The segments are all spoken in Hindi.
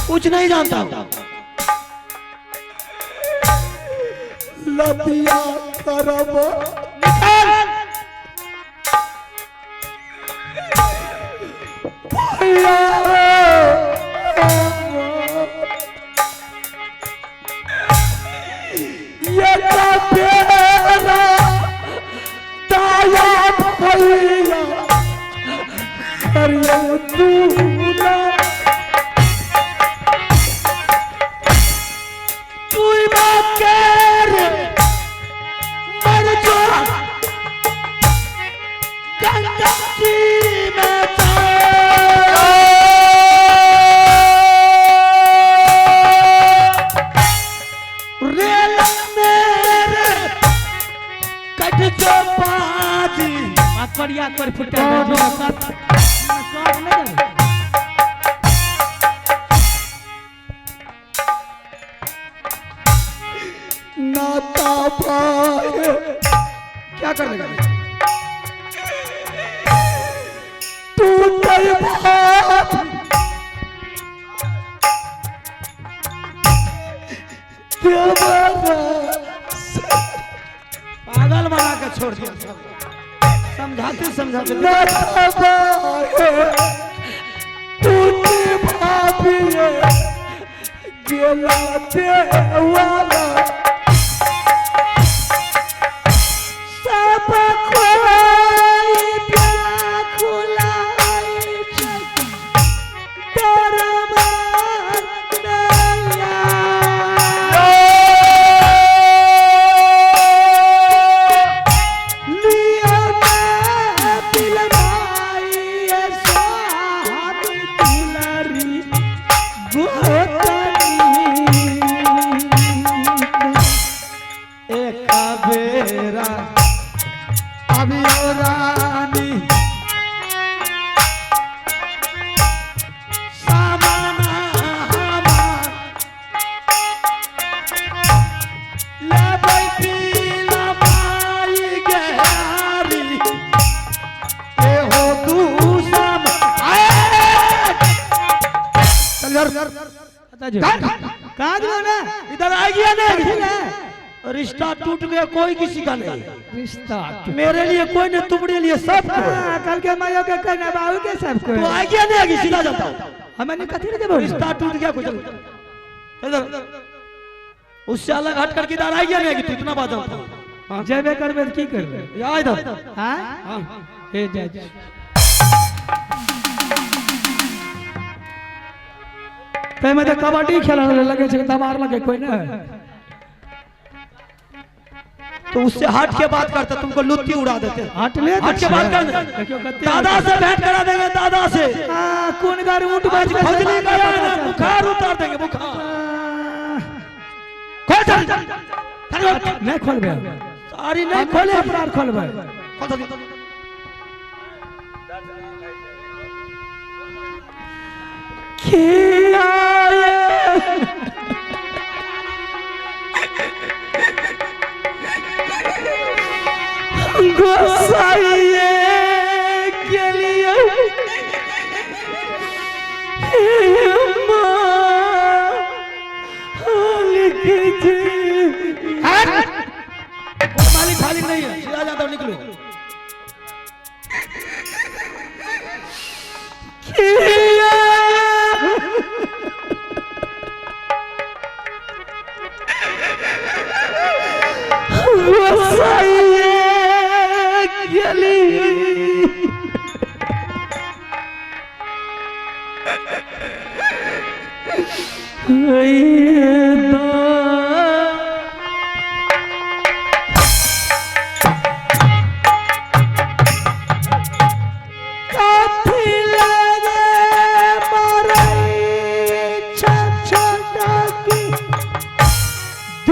कुछ नहीं जानता हूँ। लबिया करब ये तेरा ताया भैया करियो तू पर फुटा नाता भाई क्या कर देगा तू तेरे बात पागल बना के छोड़ दिया। समझाते समझाते तू भाभी गेला देवाला सब कोई खुला तेरा इधर आ गया ना। रिश्ता टूट गया, कोई किसी का नहीं। रिश्ता मेरे लिए कोई नहीं, तुम्हारे लिए सब कल के मायो के कहना बाबू के सब को तो आ गया नहीं, आगे सीधा जाता हूँ। हमें नहीं कथी नहीं देबो। रिश्ता टूट गया कुछ इधर उससे अलग हट करके इधर आ गया नहीं, आगे तू इतना बात हां जेबे करबे की करबे या इधर हां ए जा ते में तो कबड्डी खेलने लगे छे तबार लगे कोई ना तो उससे हट के बात करता, तुमको लुत्ती उड़ा देते। हट ले हट के बात कर, दादा से भेंट करा देंगे, दादा से। हां कौन गार ऊंट बाज फजली गया ना, बुखार उतार देंगे, बुखार। खोल चल नहीं खोलबे सारी नहीं खोले, अपराध खोलबे खोल दे। किया गोसाइए के लिए मालिक खाली नहीं है, सीधा जाता हूँ, निकलो।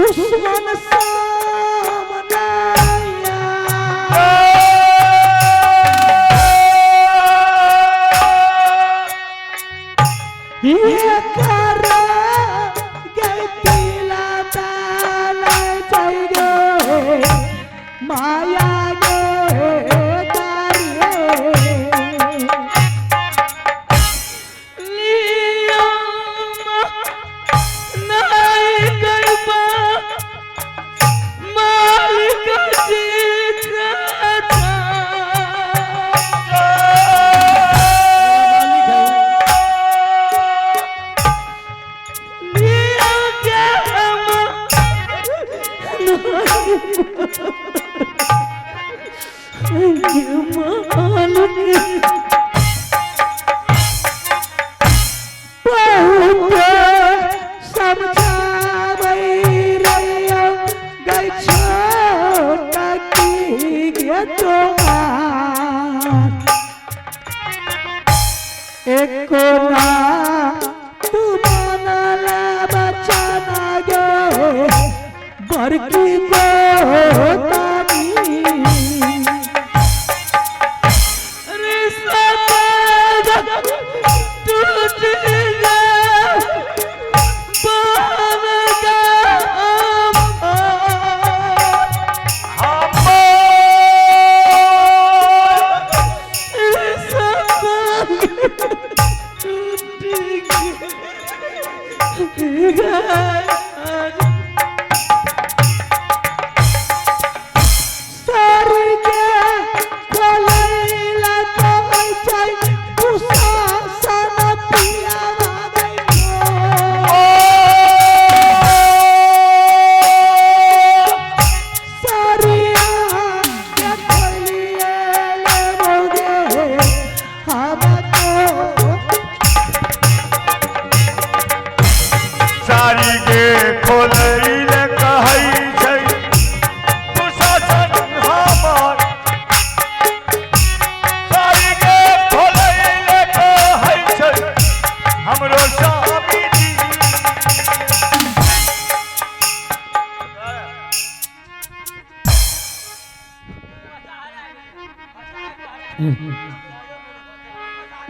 दुश्मन सामने ये कर गए पीला ताला चाहिए माया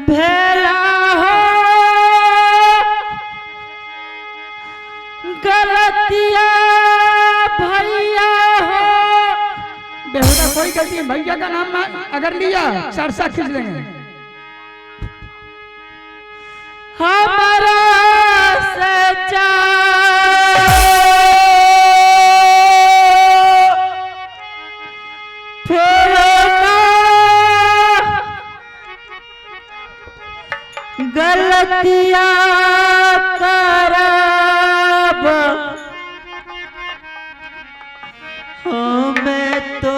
भेला हो गलतिया भैया हो। बेहुदा कोई गलती भैया का नाम अगर लिया सरसा खींच लेंगे। हमारा सच्चा गलतिया करब हमें तो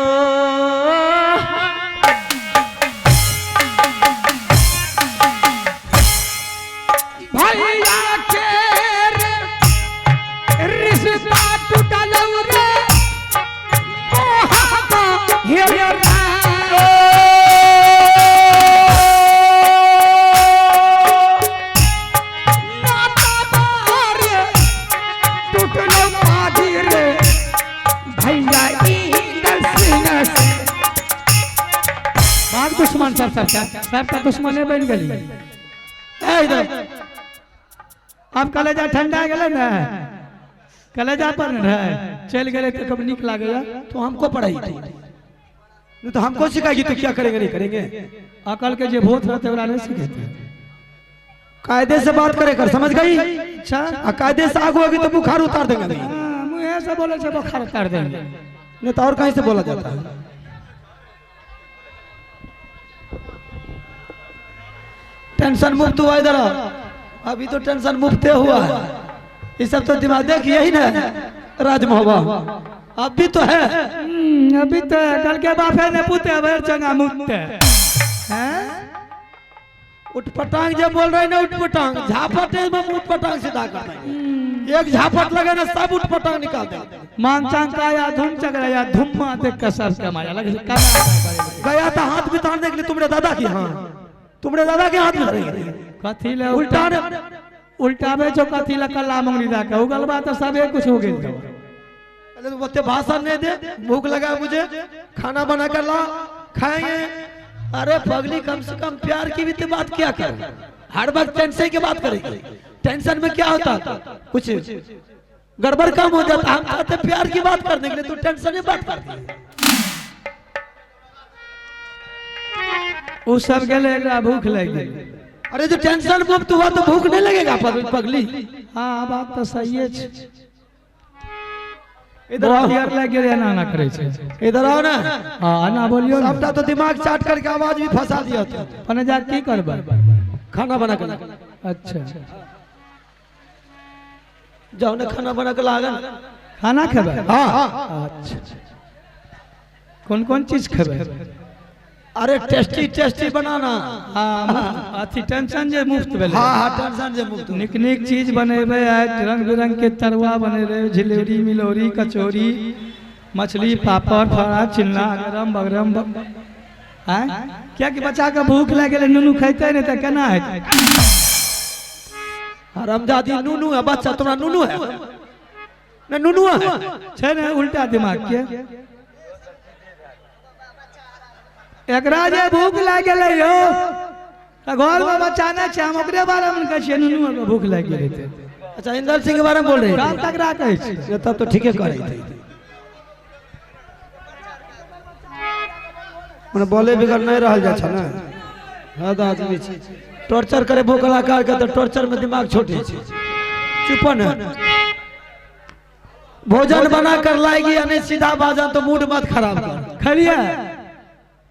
भैया के रिश्ता टूटल रे दुश्मन सब का दुश्मन बन गई। अब कलेजा ठंडा गए ना, कलेजा पर चल गए तो कब निक लागेगा। तो हमको पढ़ाई थी, नहीं तो हमको सिखाएगी तो क्या करेंगे नहीं करेंगे। अकल के जो भूत रहते वाला नहीं सिखाते। कायदे से बात करे कर, समझ गई? अच्छा कायदे से आग होगी तो बुखार उतार देंगे। मुँह से बोले से बुखार उतार देंगे, नहीं तो और कहीं से बोला जाता है। टेंशन मुक्त हुआ इधर, अभी तो टेंशन मुक्त हुआ है। ये सब तो दिमाग देख यही ना राजमहबा अभी तो है। अभी तो कल के बाप है ने पुते अबर चंगा मुक्त हैं। उठपटांग जब बोल रहे ना, उठपटांग झापटे में उठपटांग सीधा करता है। एक झापट लगे ना सब उठपटांग निकाल दे। मानचांग का या धूम चकरा या धुम्मा देख कर सब कमाया लगे गया था हाथ बिताने के लिए तुम्हारे दादा की। हाँ तुम्हारे दादा के हाथ में कथी ले उल्टा उल्टा में जो कथी ला कल्ला मंगली दा के उगल बात तो सब एक कुछ हो गई। पहले तो बोलते भाषण नहीं दे, भूख लगा मुझे, खाना बना कर ला, खाएंगे। अरे पगली, कम से कम प्यार की भी तो बात क्या कर, हर वक्त टेंशन की बात करेगी। टेंशन में क्या होता है, कुछ गड़बड़ काम हो जाता। हम चाहते प्यार की बात करने के लिए, तो टेंशन में बात करती है। वो सब गले भूख लग गई। अरे जो टेंशन मुक्त हुआ तो भूख नहीं लगेगा पगली। हाँ बात तो सही है। इधर यार लग गया ना करे छे। इधर आओ ना। हाँ ना बोलियो ना। सबटा तो दिमाग चाट करके आवाज भी फंसा दिया था। पने जा की करबा, खाना बना कर। अच्छा जाओ ना, खाना बना कर लागा। खाना खेबे? हाँ। अच्छा कौन कौन चीज खेबे? अरे टेस्टी टेस्टी बनाना। हाँ अथी टेंशन जे मुफ्त भेले। हाँ टेंशन जे मुफ्त। निक निक चीज बनेबे, रंग बिरंग के तरुआ बनेबे, जिलेबी मिलौरी कचौरी, मछली पापड़ फड़ा चिल्ला गरम बगरम। क्या कि बच्चा के भूख लग गेले, नुनू खैते नहीं तो केना हेतै? हरामजादी नुनू है बच्चा, तुम्हारा नुनू है ना? नुनू है छे ना, उल्टा दिमाग के। एकरा जे भूख लाग गेले यो, त घर में बच्चा नहीं छै, हम ओकरे बारे में कहै छियै नुनू के भूख लाग गेले ते। अच्छा इंदर सिंह के बारे में बोल रहे काम तकरा कहै छी। तब तो ठीके कह रही थी। मने बोले बिगड़ नहीं रहल जा छ ना। हद आदमी छै, टॉर्चर करे भूखला काट के, तो टॉर्चर में दिमाग छोटे छै। चुपन भोजन बना कर लाएगी या नहीं सीधा बाजा, तो मूड मत खराब कर। खलिया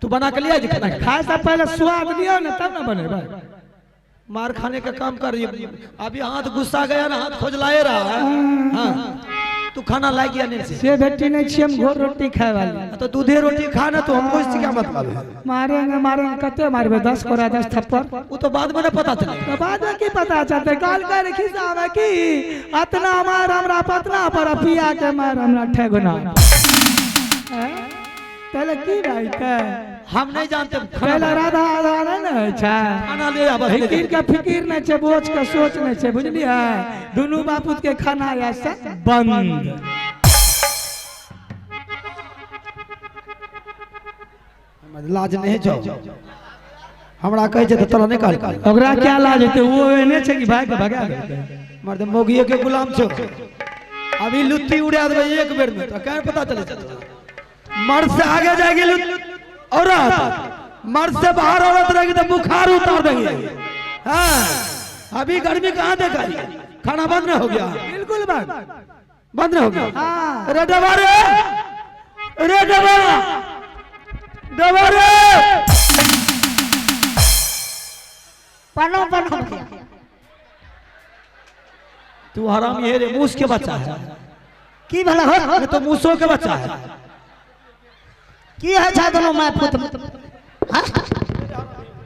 तू बना के लिया जी खाना? खाए से पहले स्वाद लियो ना, तब ना बनेबे। मार खाने का काम कर रही है। अभी हाथ गुस्सा गया ना, हाथ खोजलाए रहा है। हाँ तू खाना लाए गया नहीं से बेटी नहीं छी, हम घोर रोटी खाए वाली। तो दूधे रोटी खाना, तो हमको इससे क्या मतलब है? मारेंगे कते मारबे, 10 कोरा 10 थप्पड़। वो तो बाद में ना पता चलेगा। तो बाद में की पता चलते? काल कर खिसावे की अतना मार हमरा पतना पर पिया के मार हमरा ठेगुना। पहले की भाई के हम नहीं जानते। पहले राधा आधा नहीं छै, खाना ले आबे। फिकिर के फिकिर नहीं छै, बोझ के सोच नहीं छै, बुझलिए? दुनू बापूत के खाना या से बंद। लाज नहीं जाओ, हमरा कहे छै तो तोरा नहीं काल। ओकरा क्या लाज हेते? वो एने छै कि भाई के भगा देते। मर्द मोगिए के गुलाम छो। अभी लुत्ती उड़ा देबे एक बेर में, तो क्या पता चले? मर्द से आगे जाएगी औरत, मर्द से बाहर औरत रहेगी तो बुखार उतार देंगे। हाँ अभी गर्मी कहाँ देखा? खाना बंद नहीं हो गया? बिल्कुल बंद नहीं हो गया। हाँ। अरे डबा रे, अरे डबा डबा रे, पनो पनो तू हराम ये रे, मूस के बच्चा है। की भला हो? ये तो मूसों के बच्चा है। की है छा दोनों मैं पुत? हां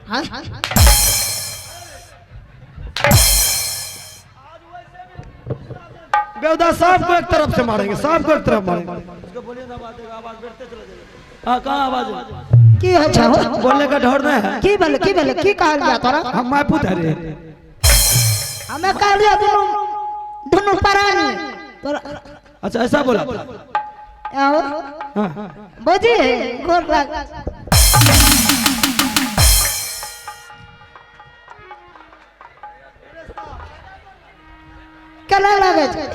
हां बेवदा साहब को एक तरफ से मारेंगे, साहब को एक तरफ मारेंगे। उसको बोलिए ना, आवाज बढ़ते चले जाएगा। हां कहां आवाज? की है छा? बोलने का ढोर नहीं है। की भले की कहल जा तोरा? हम मैं पुत है रे। हमें कहल जा दोनों परानी तोरा। अच्छा ऐसा बोला? आओ हाँ बोझी गोर लाग। केना लागे छै?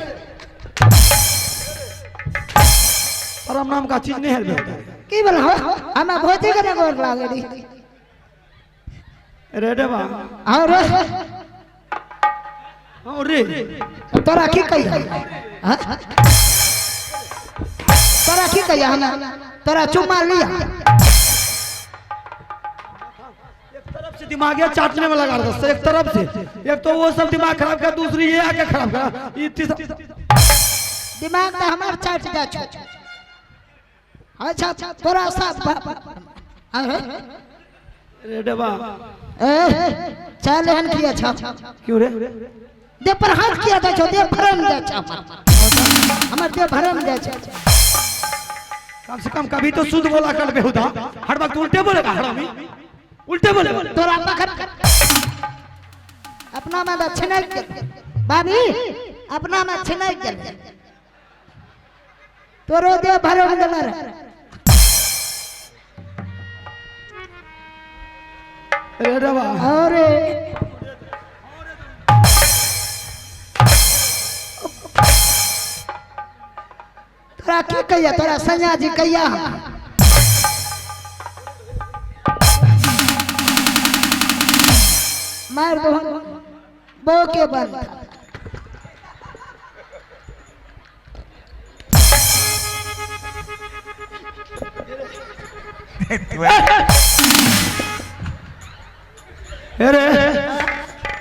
परम नाम का चीज नहीं है बेटा। की बोला हो? हमें बोझी के गोर लागे री। रे देवा और रे तोरा की कहिया? हां तोरा की कहिया? हमें तोरा चुम्मा लिया। एक तरफ से दिमाग है चाटने में लगा रहा था, एक तरफ से। एक तो वो सब दिमाग खराब कर, दूसरी ये आके खराब कर। ये दिमाग तो हमार चाट जा छ। अच्छा तोरा सब रे देवा चल हन किया छ। क्यों रे? दे पर हाथ किया था छो, दे भरम दे छ। हमर दे भरम दे छ। कम से कम कभी तो शुद्ध बोला कर बेहुदा। हर वक्त उल्टे बोलेगा हरामी, उल्टे बोले। तोरा पकड़ अपना में छिनै भाभी, अपना में छिनै गेल। तोरो दे भरो गलर रे बा अरे तोरा की कहिया तोरा सैया जी कहिया मार दो बो के बंद अरे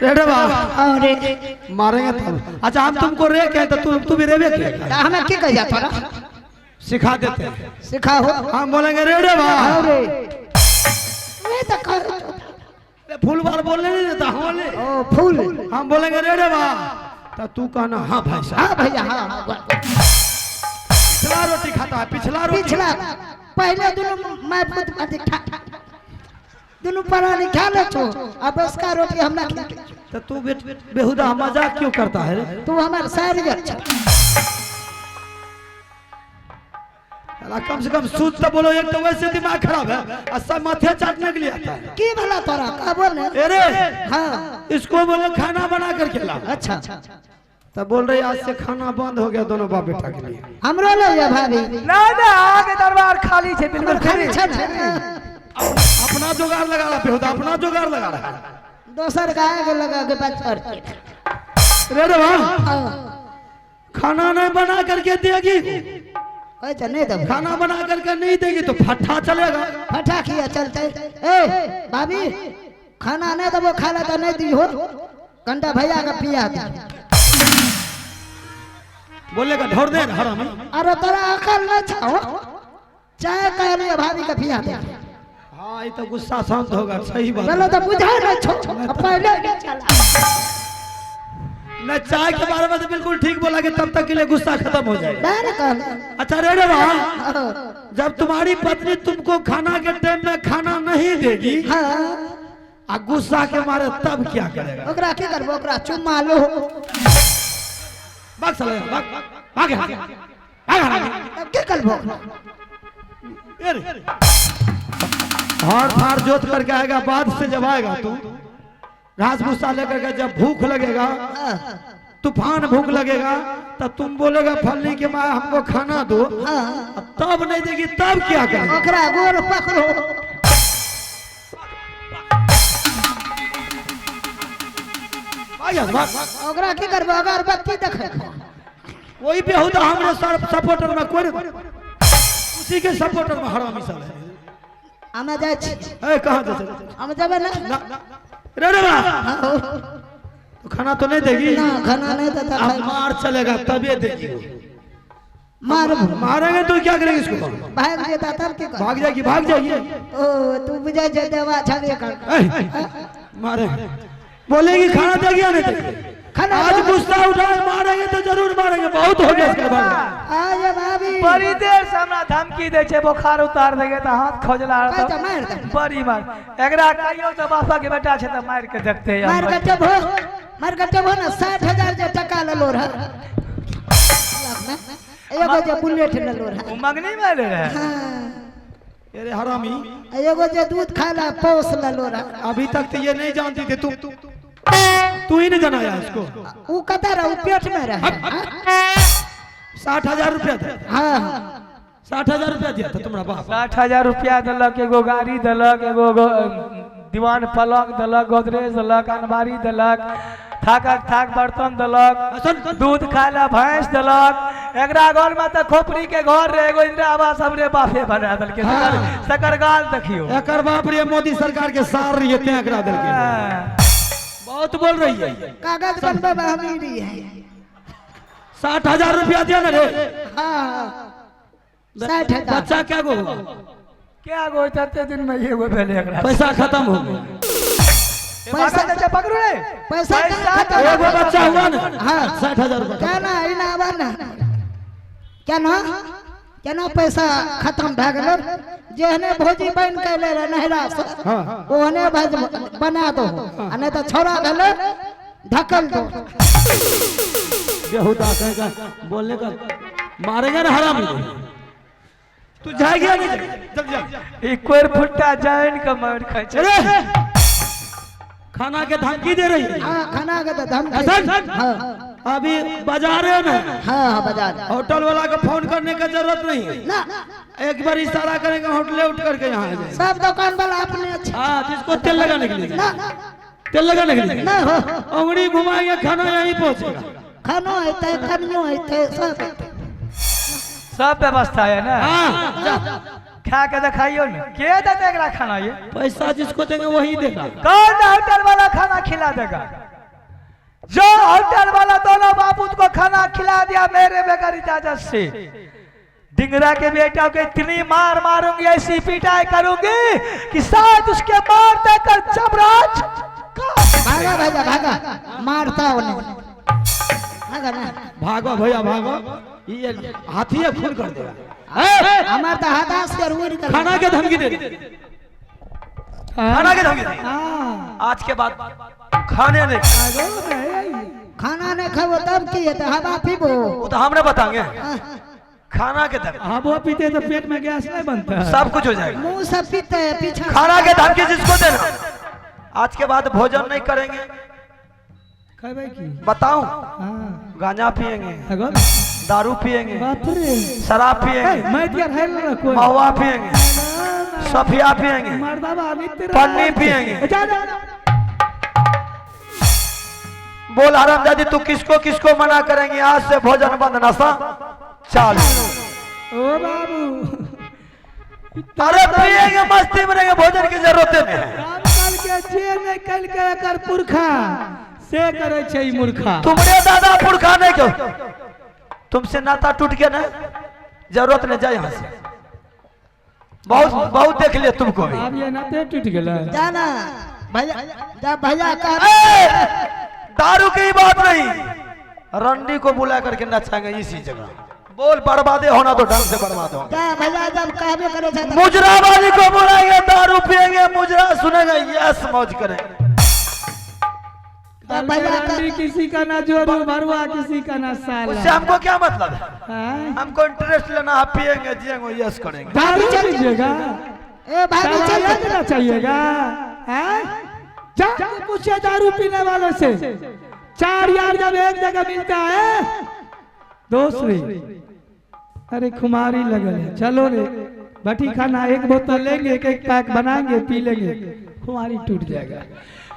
रे बा अरे मारेंगे तब। अच्छा हम तुमको रे कहे तो तू भी रेबे कहेगा। हमें की कहिया तोरा सिखा देते हैं। सिखाओ हम बोलेंगे रे बा अरे मैं तो कर फूल बार बोलने नहीं देता हम बोले ओ फूल हम बोलेंगे रे बा तो तू कहना हाँ भाई साहब। हाँ भैया हाँ पिछला रोटी खाता है पिछला रोटी पिछला पहले दोनों मैं पुत अधिक खा दोनों परानी खा ले छो अब उसका रोटी हम ना खा तो तू बेहुदा मजाक क्यों करता है रे? तू हमारे सारी अच्छा साला कम से कम सूझ तो बोलो। एक तो वैसे दिमाग खराब है और सब माथे चाटने के लिए आता है। की भला तोरा का बोल अरे हाँ इसको बोलो खाना बना कर खिला। अच्छा तो बोल रही आज से खाना बंद हो गया दोनों बाप बेटा के लिए। हमरो ले जा भाभी ना ना आगे दरबार खाली छे बिल्कुल खाली खाली छे ना अपना जुगाड़ लगा रहा बेहुदा अपना जुगाड़ लगा रहा है। दोसर गाय के लगा के बच्चर रे वाह खाना नहीं बना करके देगी अच्छा नहीं दब खाना बना करके नहीं देगी तो फट्टा चलेगा। फटा किया चलते ए भाभी खाना नहीं दबो खा ला तो नहीं दी हो कंटा भैया का पिया दे बोलेगा ढोर दे हरामी। अरे तोरा अकल न छाओ चाय कह रही है भाभी का पिया दे हाँ ये तो गुस्सा शांत होगा सही बात चलो तो बुझा न छो पहले नहीं चला न चाय के बारे में तो बिल्कुल ठीक बोला कि तब तक के लिए गुस्सा खत्म हो जाएगा। नहीं कह अच्छा रे वाह जब तुम्हारी पत्नी तुमको खाना के टाइम में खाना नहीं देगी हाँ आ गुस्सा के मारे तब क्या करेगा? ओकरा की करबो ओकरा चुम्मा लो भाग साले भाग भाग की करबो हाथ फाड़ जोत करके आएगा बाद से जब आएगा तू घास भूसा लेकर के जब भूख लगेगा तूफान भूख लगेगा तब तुम बोलेगा फलनी के माँ हमको खाना दो तब नहीं देगी तब क्या करेगा? ओकरा गोर पकड़ो ओकरा की करबो अगरबत्ती देखे वही बेहुदा हमरे सपोर्टर में कोई उसी के सपोर्टर में हरामी साले हम जाय छी ए कहां जाते हम जाबे ना रे रे तो खाना तो नहीं देगी ना खाना नहीं देता अब मार चलेगा तभी देगी। मार मारेंगे तो क्या करेंगे इसको? भाग देता तब के कर भाग जाएगी भाग जाइए। ओ तू बुझे जे देवा छबे कर मारे बोलेगी खाना देगी या नहीं देगी? खाना आज गुस्सा उठाए मारेंगे तो जरूर मारेंगे। बहुत हो गया इसके बाद। आज भाभी बड़ी देर से हमरा धमकी दे छे बुखार उतार देगे तो हाथ खोजला तो मार दे बड़ी मार एकरा कहियो तो बापा के बेटा छे तो मार के देखते हैं मार कटे भो ना 60,000 जे टका ललो रहा एगो जे बुलेट ललो रहा वो मंगनी में ले रहे अरे हरामी एगो जे दूध खाला पोस ललो रहा अभी तक तो ये नहीं जानती थी तू ही नहीं जनाया इसको। ऊ कता रहा ऊ पेट में रहा 60,000 रुपया था। हां 60,000 रुपया दिया था तुम्हारा बाप। 60,000 रुपया दलक एगो गाड़ी दलक एगो दीवान पलंग दलक गोदरेज दलक अनबारी दलक थाक बर्तन दलक दूध खाए ला भैंस दलक एकरा घर में तो खोपड़ी के घर रे एगो इंदिरा आवास हमरे बापे बना दल के सकर गाल देखियो एकर बाप रे मोदी सरकार के सार रही है एकरा दल के बहुत बोल रही है। कागज बनबे में अमीरी है 60,000 रुपया दिया ना रे। हां 60,000 बच्चा क्या गो क्या गो तते दिन में ये वो भेले एकरा पैसा खत्म हो गया। पैसा दे पकड़ो रे पैसा एगो बच्चा हुआ ना हां 60,000 रुपया क्या ना इनावा ना क्या ना पैसा खत्म भ गेल जेहने भोजी बन के ले नहरा से ओहने बना दो आ नहीं तो छोड़ा भेले धकल दो बेहुदा कहेगा बोलने का मारेगा ना हराम। तू जाएगी या नहीं जाएगी? जल्दी जा। एक कोर फुट्टा जाइन का मार खाए अरे खाना के धमकी दे रही है। हाँ खाना का तो धमकी। हसन, हाँ अभी बाजार में हाँ बाजार होटल वाला को फोन करने का जरूरत नहीं है। ना एक बार इशारा करेंगे होटल उठ करके यहाँ आ जाएगा। सब दुकान वाला अपने अच्छे हाँ जिसको तेल लगाने के लिए, ना तेल लगाने के लिए ना हो उंगली घुमाएंगे खाना यहीं पहुँचेगा। खानो है कमियों है सब सब व्यवस्था है ना। हाँ जा। खा के दिखाइयो ना के देते एकरा खाना ये। पैसा जिसको देंगे वही देगा। कौन होटल वाला खाना खिला देगा? जो होटल वाला दोनों बापूत को खाना खिला दिया मेरे बगैर इजाजत से, डिंगरा के बेटा को इतनी मार मारूंगी, ऐसी पिटाई करूंगी कि शायद उसके मार देकर जबराज भागा भागा भागा मारता उन्हें भागा ना भागो भैया भागो, ये हाथी है खून कर देगा। हमार तो हाथा से रूर कर खाना के धमकी दे। खाना के धमकी दे। आज के बाद खाने नहीं, खाना नहीं खाओ तब की है तो हवा पीबो वो तो हमने बताएंगे। खाना के धमकी, हाँ वो पीते तो पेट में गैस नहीं बनता है। सब कुछ हो जाएगा। मुंह सब पीते है पीछे खाना के धमकी जिसको देना, आज के बाद भोजन नहीं करेंगे। खाए की बताऊं, हाँ गांजा पिएंगे, अगर दारू पिएंगे, बाप रे शराब पिएंगे, मैं क्या है ना कोई महुआ पिएंगे, सफिया पिएंगे, मर्दा बाबी तेरा पन्नी पिएंगे। जा जा बोल हरामजादी तू किसको किसको मना करेंगे? आज से भोजन बंद, नशा चालू। ओ बाबू अरे पिएंगे, मस्ती में रहेंगे, भोजन की जरूरत नहीं है। काम काल के जे नहीं कल के कर पुरखा से करे छै ई मूर्खा। तुमरे दादा पुरखा नहीं क्यों? तुमसे नाता टूट गया ना, जरूरत नहीं, जा यहाँ से। बहुत बहुत देख लिया तुमको भी। अब ये नाते टूट गेला। जाना भैया जा भैया का दारू की बात नहीं, रंडी को बुला करके नचाएंगे इसी जगह। बोल बर्बादे होना तो ढंग से बर्बाद हो। जा भैया जब कहबे करे छै मुजरा वाली को बुलाएंगे, दारू पिएंगे, मुजरा सुनेगा, यस मौज करेंगे। रंडी किसी का ना जोरू, भरवा किसी का ना साला। उससे हमको क्या मतलब है? हाँ? हमको इंटरेस्ट लेना है, पिएंगे जिएंगे, यस करेंगे। दारू पीजिएगा, ए भाभी चल देना चाहिएगा। हैं? जा पूछे दारू पीने वालों से, 4 यार जब एक जगह मिलता है दूसरी, अरे खुमारी लगल है, चलो रे भट्टी खाना, एक बोतल लेंगे, एक एक पैक बनाएंगे, पी लेंगे, खुमारी टूट जाएगा।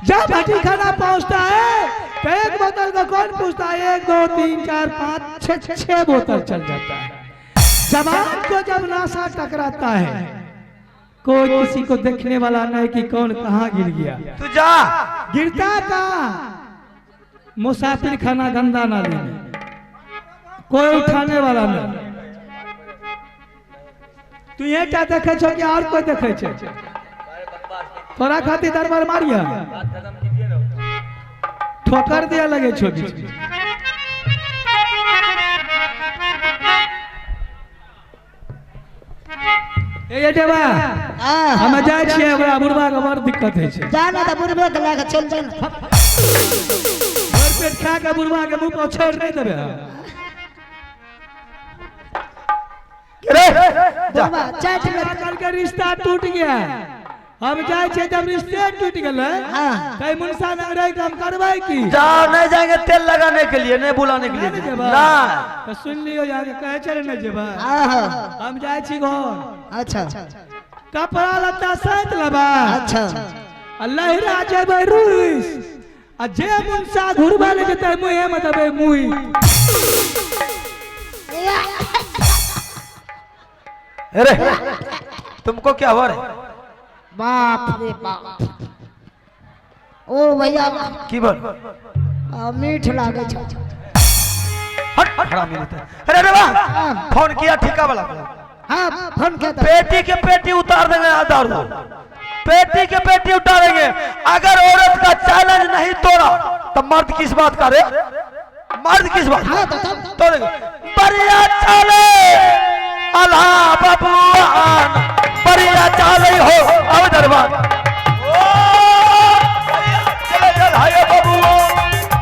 जब भट्टी खाना पहुंचता है तो एक बोतल का कौन पूछता है? 1 2 3 4 5 6 बोतल चल जाता है। जवान को जब नशा टकराता है, कोई किसी को देखने वाला नहीं कि कौन कहाँ गिर गया। तू जा, गिरता कहाँ? मुसाफिर खाना गंदा नाली में, कोई उठाने वाला नहीं। तू ये क्या देखे छो कि और कोई देखे छे? तोरा खातिर दरबार मारिया, ठोकर दिया लगे छो बीच में। ए देवा हम जाय छियै, हमरा बुढ़वा के बड़ दिक्कत है छै। जाना तो बुढ़बे के लेके चल चल भर पेट खा के बुढ़वा के मुंह पर छोड़ नहीं देबे। बुढ़वा चट में कल के रिश्ता टूट गया, हम जाए छे जब रिश्ते टूट गेले। हाँ। कई मुंसा में रह के हम करबै की? जाओ, नहीं जाएंगे तेल लगाने के लिए, नहीं बुलाने के लिए ना। तो सुन लियो, जाके कहे चले न जेबा। आहा हम जाए छी घर, अच्छा कपड़ा लत्ता सैत लेबा, अच्छा लहरा जेबै रूस, आ जे मुंसा घुरबा ले जेतै मुहे में देबै मुई। अरे तुमको क्या हुआ रे? बाप रे बाप, ओ भैया की बोल? मीठ लागे छै। हट हरामी रहता है। अरे रे वाह, फोन किया ठिका वाला को। हाँ फोन किया था। पेटी के पेटी उतार देंगे, आधार दो, पेटी के पेटी उतारेंगे। अगर औरत का चैलेंज नहीं तोड़ा तो मर्द किस बात का रे? मर्द किस बात का? तोड़ेंगे। बढ़िया चाले अल्लाह बबुआन, बढ़िया चाले हो अब दरबार। चले बबुआ,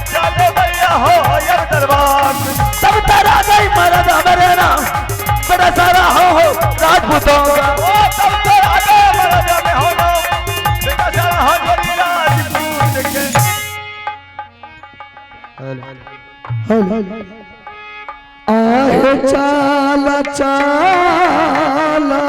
चले भैया हो अब दरबार। सब तरह गई मर्द मेरे नाम चाला चाला